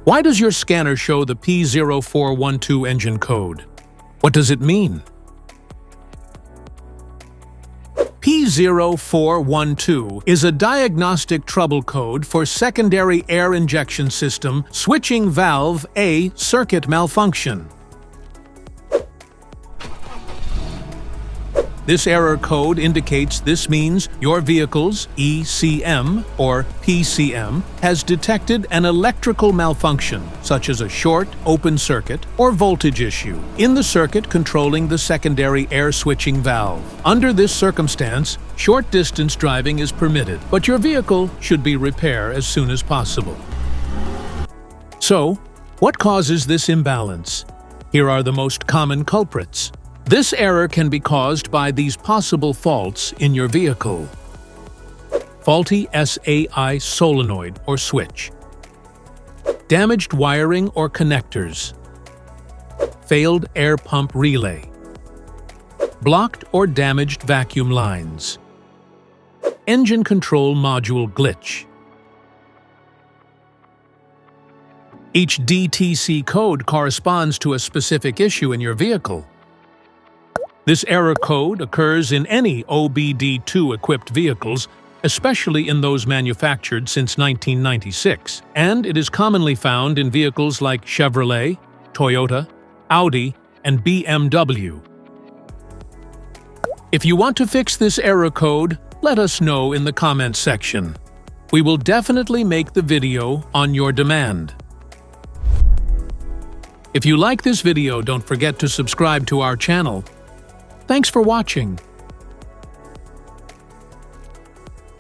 Why does your scanner show the P0412 engine code? What does it mean? P0412 is a diagnostic trouble code for secondary air injection system switching valve A circuit malfunction. This error code indicates this means your vehicle's ECM or PCM has detected an electrical malfunction, such as a short, open circuit, or voltage issue in the circuit controlling the secondary air switching valve. Under this circumstance, short-distance driving is permitted, but your vehicle should be repaired as soon as possible. So, what causes this imbalance? Here are the most common culprits. This error can be caused by these possible faults in your vehicle. Faulty SAI solenoid or switch. Damaged wiring or connectors. Failed air pump relay. Blocked or damaged vacuum lines. Engine control module glitch. Each DTC code corresponds to a specific issue in your vehicle. This error code occurs in any OBD2-equipped vehicles, especially in those manufactured since 1996, and it is commonly found in vehicles like Chevrolet, Toyota, Audi, and BMW. If you want to fix this error code, let us know in the comments section. We will definitely make the video on your demand. If you like this video, don't forget to subscribe to our channel. Thanks for watching.